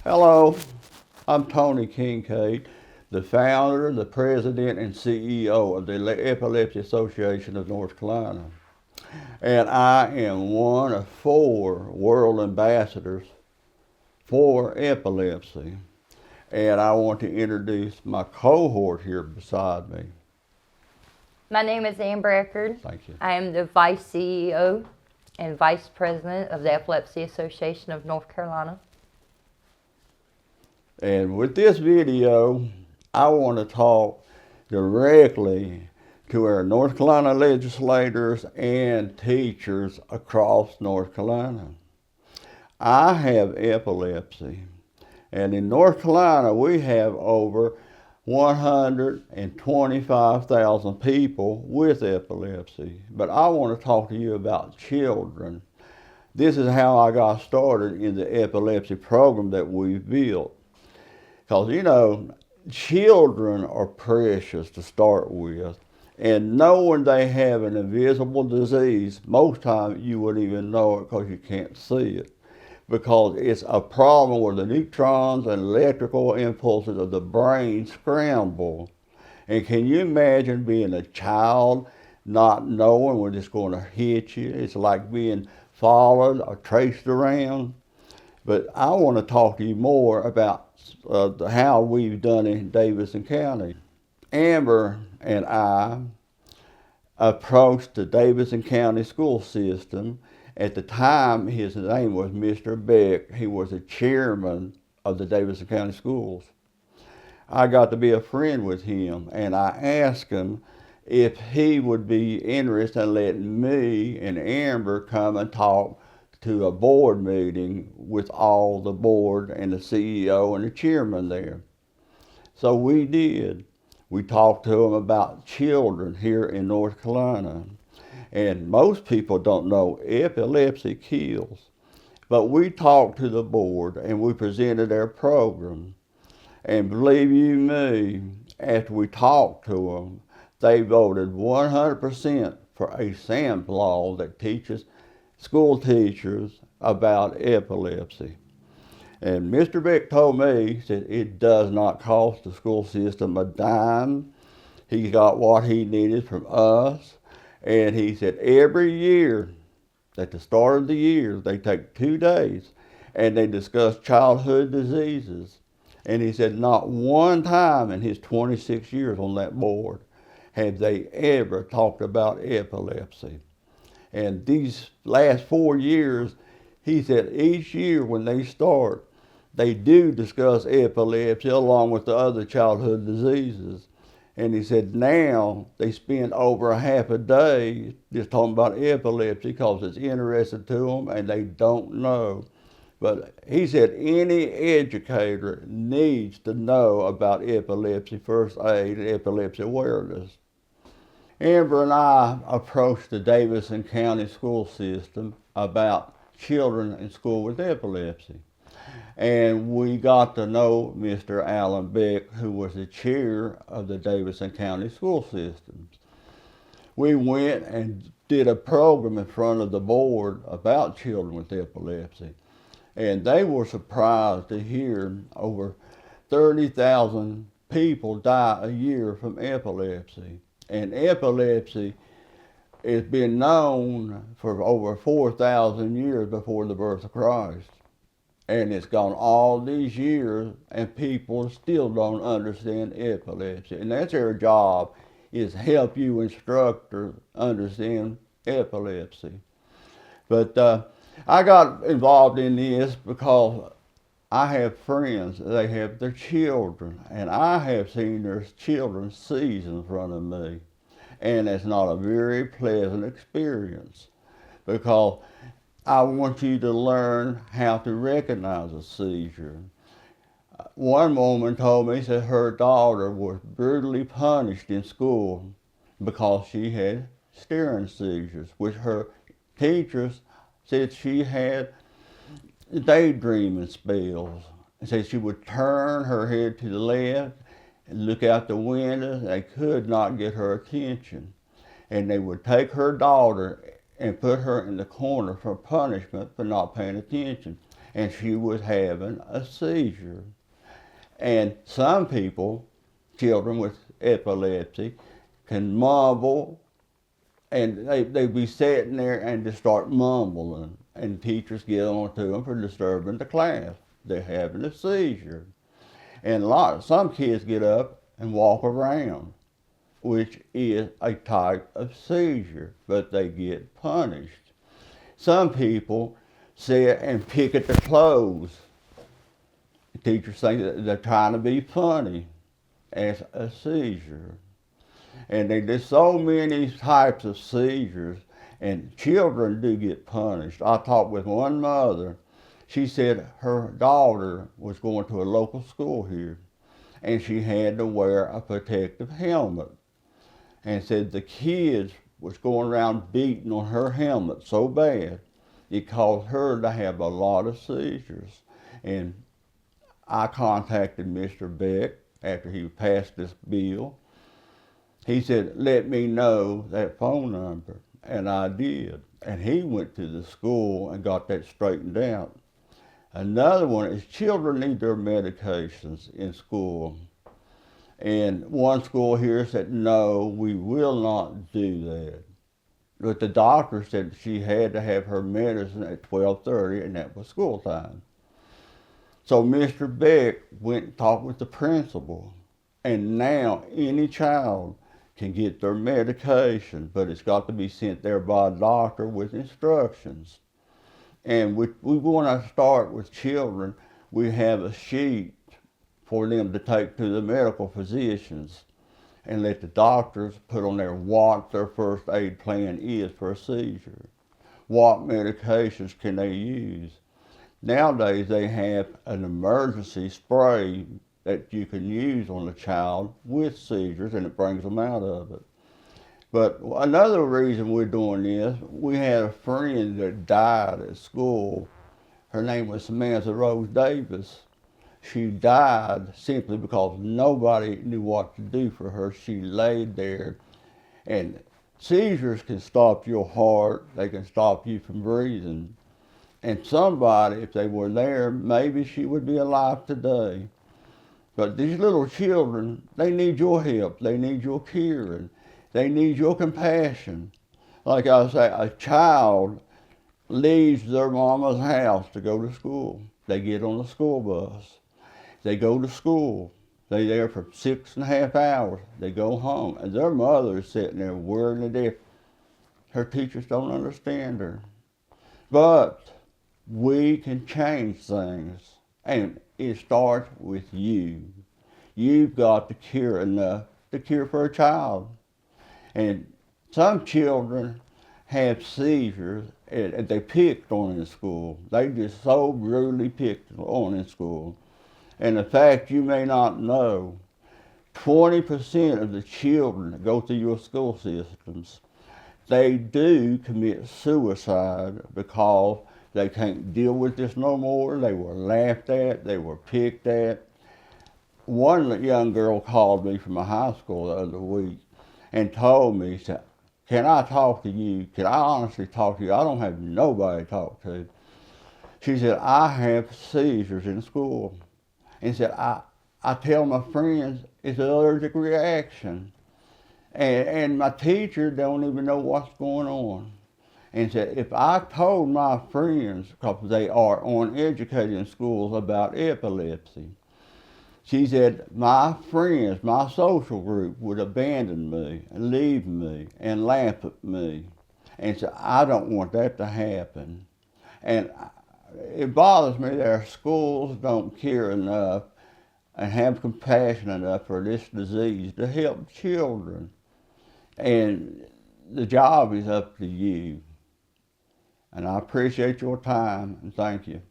Hello, I'm Tony Kincaid, the founder, the president, and CEO of the Epilepsy Association of North Carolina. And I am one of 4 world ambassadors for epilepsy. And I want to introduce my cohort here beside me. My name is Amber Eckerd. Thank you. I am the Vice CEO and Vice President of the Epilepsy Association of North Carolina. And with this video, I want to talk directly to our North Carolina legislators and teachers across North Carolina. I have epilepsy, and in North Carolina we have over 125,000 people with epilepsy. But I want to talk to you about children. This is how I got started in the epilepsy program that we've built. Because, children are precious to start with. And knowing they have an invisible disease, most times you wouldn't even know it because you can't see it. Because it's a problem where the neutrons and electrical impulses of the brain scramble. And can you imagine being a child not knowing when it's going to hit you? It's like being followed or traced around. But I want to talk to you more about how we've done in Davidson County. Amber and I approached the Davidson County school system. At the time, his name was Mr. Beck. He was the chairman of the Davidson County Schools. I got to be a friend with him, and I asked him if he would be interested in letting me and Amber come and talk to a board meeting with all the board and the CEO and the chairman there. So we did. We talked to them about children here in North Carolina. And most people don't know epilepsy kills. But we talked to the board and we presented our program. And believe you me, after we talked to them, they voted 100% for a SAMP law that teaches school teachers about epilepsy. And Mr. Beck told me, he said, it does not cost the school system a dime. He got what he needed from us. And he said every year, at the start of the year, they take 2 days and they discuss childhood diseases. And he said not one time in his 26 years on that board have they ever talked about epilepsy. And these last 4 years, he said each year when they start, they do discuss epilepsy along with the other childhood diseases. And he said now they spend over a half a day just talking about epilepsy because it's interesting to them and they don't know. But he said any educator needs to know about epilepsy first aid and epilepsy awareness. Amber and I approached the Davidson County school system about children in school with epilepsy. And we got to know Mr. Alan Beck, who was the chair of the Davidson County school systems. We went and did a program in front of the board about children with epilepsy. And they were surprised to hear over 30,000 people die a year from epilepsy. And epilepsy has been known for over 4,000 years before the birth of Christ. And it's gone all these years and people still don't understand epilepsy. And that's our job, is help you instructors understand epilepsy. But I got involved in this because I have friends, they have their children, and I have seen their children seize in front of me. And it's not a very pleasant experience because I want you to learn how to recognize a seizure. One woman told me that her daughter was brutally punished in school because she had staring seizures, which her teachers said she had daydreaming spells. And said she would turn her head to the left and look out the window. They could not get her attention. And they would take her daughter and put her in the corner for punishment for not paying attention. and she was having a seizure. And some people, children with epilepsy, can mumble, and they be sitting there and just start mumbling, and teachers get on to them for disturbing the class. They're having a seizure. And some kids get up and walk around, which is a type of seizure, but they get punished. Some people sit and pick at their clothes. Teachers think that they're trying to be funny as a seizure. And there's so many types of seizures, and children do get punished. I talked with one mother. She said her daughter was going to a local school here, and she had to wear a protective helmet. And said the kids was going around beating on her helmet so bad, it caused her to have a lot of seizures. And I contacted Mr. Beck after he passed this bill. He said, let me know that phone number, and I did. And he went to the school and got that straightened out. Another one is children need their medications in school. And one school here said, no, we will not do that. But the doctor said she had to have her medicine at 12:30, and that was school time. So Mr. Beck went and talked with the principal, and now any child can get their medication, but it's got to be sent there by a doctor with instructions. And we want to start with children. We have a sheet for them to take to the medical physicians and let the doctors put on there what their first aid plan is for a seizure. What medications can they use? Nowadays they have an emergency spray that you can use on a child with seizures, and it brings them out of it. But another reason we're doing this, we had a friend that died at school. Her name was Samantha Rose Davis. She died simply because nobody knew what to do for her. She laid there, and seizures can stop your heart. They can stop you from breathing. And somebody, if they were there, maybe she would be alive today. But these little children, they need your help. They need your caring. They need your compassion. Like I say, a child leaves their mama's house to go to school. They get on the school bus. They go to school. They're there for 6.5 hours. They go home, and their mother is sitting there worried to death. Her teachers don't understand her. But we can change things, and it starts with you. You've got to care enough to care for a child. And some children have seizures, and they picked on in school. They just so brutally picked on in school. And the fact you may not know, 20% of the children that go through your school systems, they do commit suicide because they can't deal with this no more. They were laughed at, they were picked at. One young girl called me from a high school the other week and told me, said, can I talk to you? Can I honestly talk to you? I don't have nobody to talk to. She said, I have seizures in school. And said, I tell my friends it's an allergic reaction. And my teacher don't even know what's going on. And said, if I told my friends, because they are uneducated in schools, about epilepsy, she said, my friends, my social group would abandon me and leave me and laugh at me. And said, I don't want that to happen. And it bothers me that our schools don't care enough and have compassion enough for this disease to help children. And the job is up to you. And I appreciate your time, and thank you.